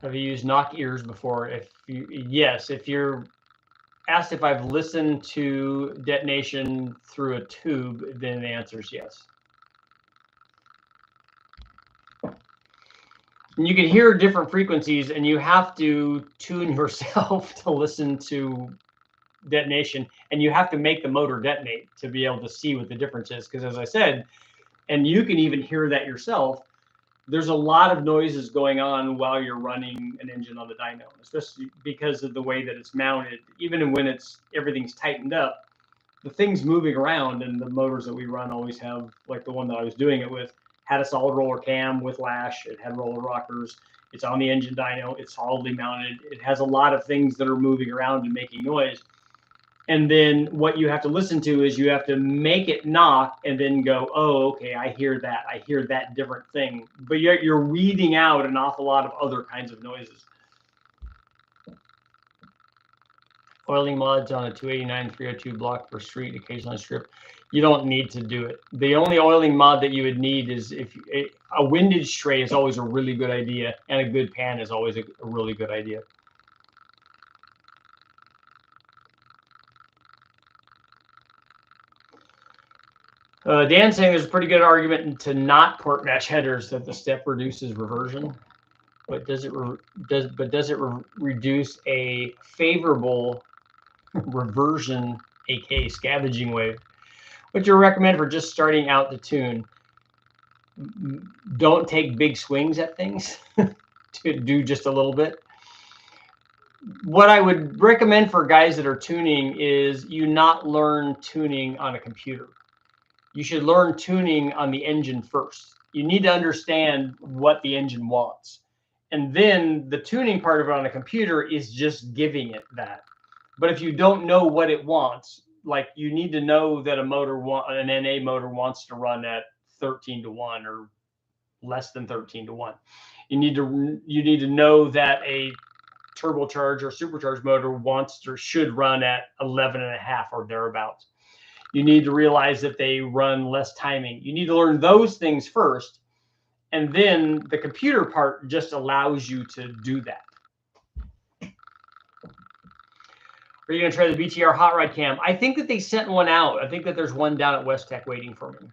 Have you used knock ears before? Yes, if you're asked if I've listened to detonation through a tube, then the answer is yes. And you can hear different frequencies, and you have to tune yourself to listen to detonation, and you have to make the motor detonate to be able to see what the difference is. Because as I said, and you can even hear that yourself, there's a lot of noises going on while you're running an engine on the dyno, especially because of the way that it's mounted. Even when everything's tightened up, the things moving around, and the motors that we run always have, like the one that I was doing it with, had a solid roller cam with lash. It had roller rockers. It's on the engine dyno. It's solidly mounted. It has a lot of things that are moving around and making noise. And then what you have to listen to is you have to make it knock and then go, oh, okay, I hear that. I hear that different thing. But you're weeding out an awful lot of other kinds of noises. Oiling mods on a 289, 302 block per street, occasionally strip. You don't need to do it. The only oiling mod that you would need is a windage tray is always a really good idea, and a good pan is always a really good idea. Dan's saying there's a pretty good argument to not port match headers, that the step reduces reversion, but does it reduce a favorable reversion, aka scavenging wave? What you recommend for just starting out to tune? Don't take big swings at things. To do just a little bit. What I would recommend for guys that are tuning is you not learn tuning on a computer. You should learn tuning on the engine first. You need to understand what the engine wants. And then the tuning part of it on a computer is just giving it that. But if you don't know what it wants, like you need to know that an NA motor wants to run at 13:1 or less than 13:1. You need to know that a turbocharged or supercharged motor wants or should run at 11.5 or thereabouts. You need to realize that they run less timing. You need to learn those things first, and then the computer part just allows you to do that. Are you going to try the BTR hot rod cam? I think that they sent one out. I think that there's one down at West Tech waiting for me.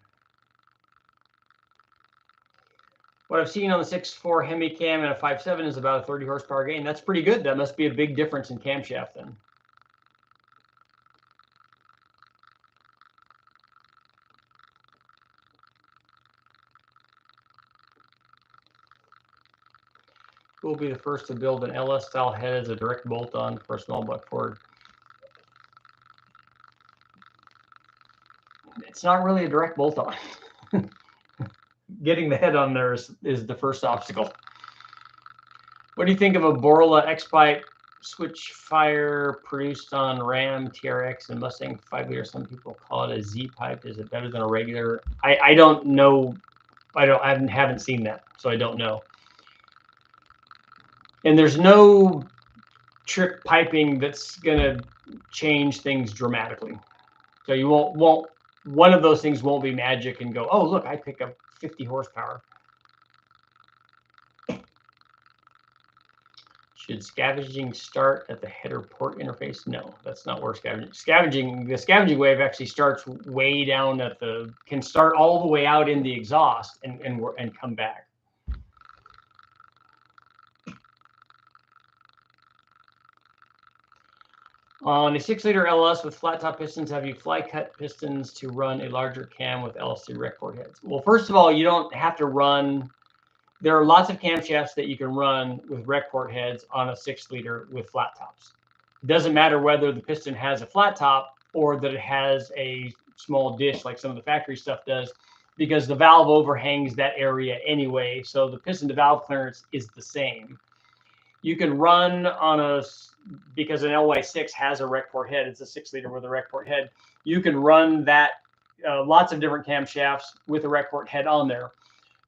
What I've seen on the 6.4 Hemi cam and a 5.7 is about a 30 horsepower gain. That's pretty good. That must be a big difference in camshaft then. Who will be the first to build an LS style head as a direct bolt on for a small buck Ford? It's not really a direct bolt on. Getting the head on there is the first obstacle. What do you think of a Borla X-Pipe switch fire produced on Ram, TRX, and Mustang 5-liter? Some people call it a Z-pipe. Is it better than a regular? I don't know. I haven't seen that, so I don't know. And there's no trick piping that's gonna change things dramatically. So you won't one of those things won't be magic and go, oh look, I pick up 50 horsepower. Should scavenging start at the header port interface? No, that's not where the scavenging wave actually starts way down at can start all the way out in the exhaust and come back. On a 6-liter LS with flat top pistons, have you fly cut pistons to run a larger cam with LS3 rec port heads? Well, first of all, you don't have to run. There are lots of camshafts that you can run with rec port heads on a 6-liter with flat tops. It doesn't matter whether the piston has a flat top or that it has a small dish like some of the factory stuff does, because the valve overhangs that area anyway. So the piston to valve clearance is the same. You can run on a, because an LY6 has a rec port head, it's a 6-liter with a rec port head. You can run that lots of different camshafts with a rec port head on there.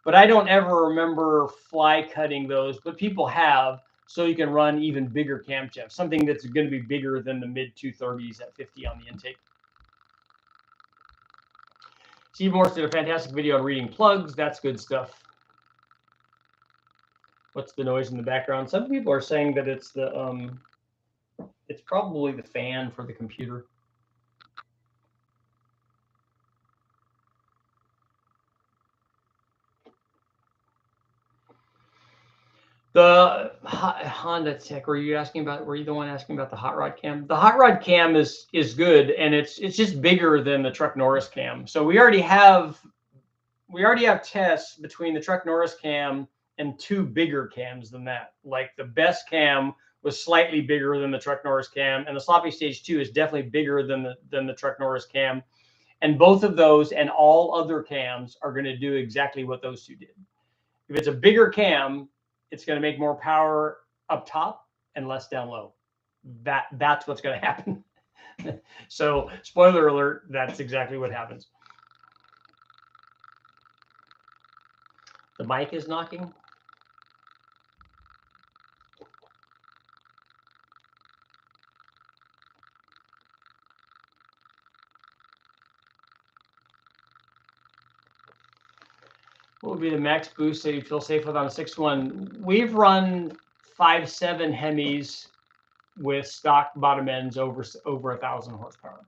But I don't ever remember fly cutting those, but people have, so you can run even bigger camshafts, something that's going to be bigger than the mid 230s at 50 on the intake. Steve Morse did a fantastic video on reading plugs. That's good stuff. What's the noise in the background? Some people are saying that it's the it's probably the fan for the computer. The Honda Tech, were you asking about? Were you the one asking about the hot rod cam? The hot rod cam is good, and it's just bigger than the Truck Norris cam. So we already have tests between the Truck Norris cam and 2 bigger cams than that. Like the best cam was slightly bigger than the Truck Norris cam, and the Sloppy Stage 2 is definitely bigger than the Truck Norris cam. And both of those and all other cams are going to do exactly what those 2 did. If it's a bigger cam, it's going to make more power up top and less down low. That's what's going to happen. So spoiler alert, that's exactly what happens. The mic is knocking. What would be the max boost that you feel safe with on a 6.1? We've run 5.7 Hemis with stock bottom ends over 1,000 horsepower.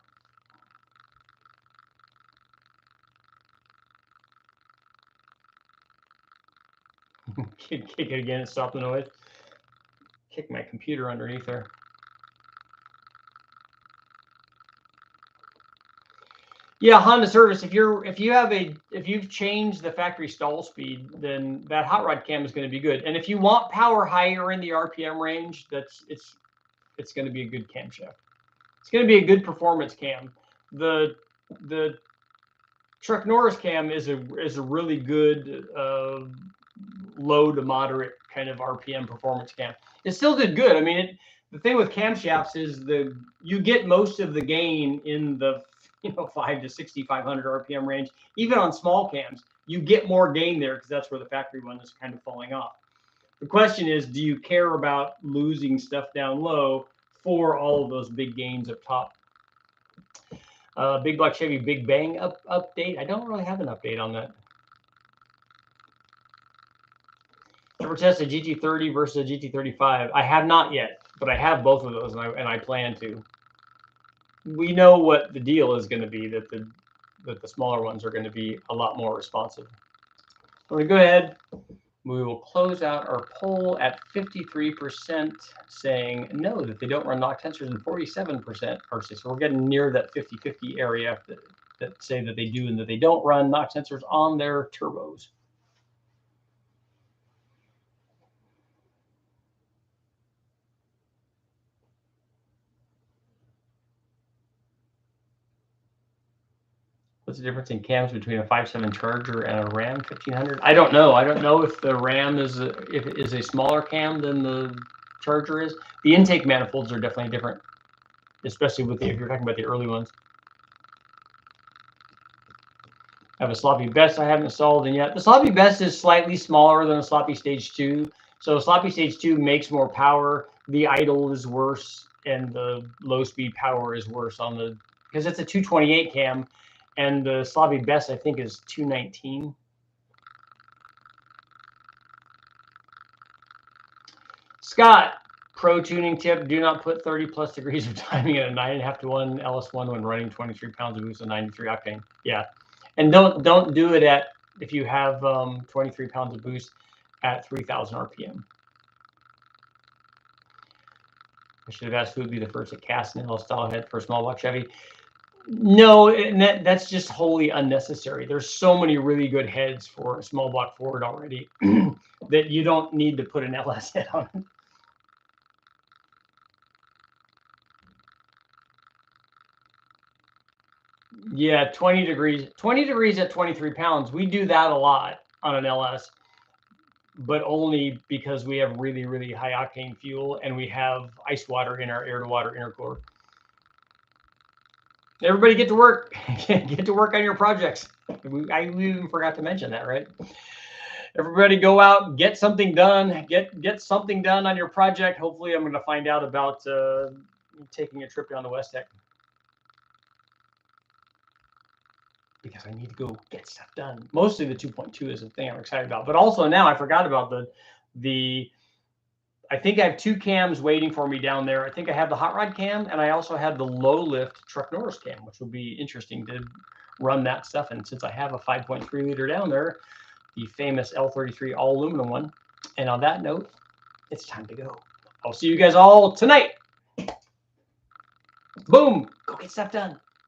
Kick it again and stop the noise. Kick my computer underneath there. Yeah, Honda service. If you've changed the factory stall speed, then that hot rod cam is going to be good. And if you want power higher in the RPM range, it's going to be a good camshaft. It's going to be a good performance cam. The Truck Norris cam is a really good low to moderate kind of RPM performance cam. It still did good. I mean, the thing with camshafts is you get most of the gain in the 5 to 6,500 RPM range. Even on small cams, you get more gain there because that's where the factory one is kind of falling off. The question is, do you care about losing stuff down low for all of those big gains up top? Big Black Chevy Big Bang update. I don't really have an update on that. Ever test a GT30 versus a GT35? I have not yet, but I have both of those, and I plan to. We know what the deal is going to be, that the smaller ones are going to be a lot more responsive. So we go ahead. We will close out our poll at 53% saying no, that they don't run knock sensors, and 47% are saying. So we're getting near that 50-50 area that say that they do and that they don't run knock sensors on their turbos. What's the difference in cams between a 5.7 Charger and a Ram 1500? I don't know. I don't know if the Ram is a smaller cam than the Charger is. The intake manifolds are definitely different, especially if you're talking about the early ones. I have a Sloppy Best I haven't installed in yet. The Sloppy Best is slightly smaller than a Sloppy Stage 2. So Sloppy Stage 2 makes more power. The idle is worse, and the low speed power is worse because it's a 228 cam. And the Sloppy Best, I think, is 219. Scott, pro tuning tip: do not put 30+ degrees of timing at a 9.5 to 1 LS1 when running 23 pounds of boost and 93 octane. Yeah, and don't do it if you have 23 pounds of boost at 3,000 RPM. I should have asked who would be the first to cast an LS style head for a small block Chevy. No, and that's just wholly unnecessary. There's so many really good heads for a small block Ford already that you don't need to put an LS head on. Yeah, 20 degrees. 20 degrees at 23 pounds. We do that a lot on an LS, but only because we have really, really high octane fuel and we have ice water in our air-to-water intercooler. Everybody get to work. Get to work on your projects. I even forgot to mention that, right? Everybody go out, get something done. Get something done on your project. Hopefully, I'm going to find out about taking a trip down to West Tech, because I need to go get stuff done. Mostly the 2.2 is the thing I'm excited about. But also now I forgot about the I think I have 2 cams waiting for me down there. I think I have the hot rod cam, and I also have the low lift truck Norris cam, which will be interesting to run that stuff. And since I have a 5.3 liter down there, the famous L33 all aluminum one. And on that note, it's time to go. I'll see you guys all tonight. Boom. Go get stuff done.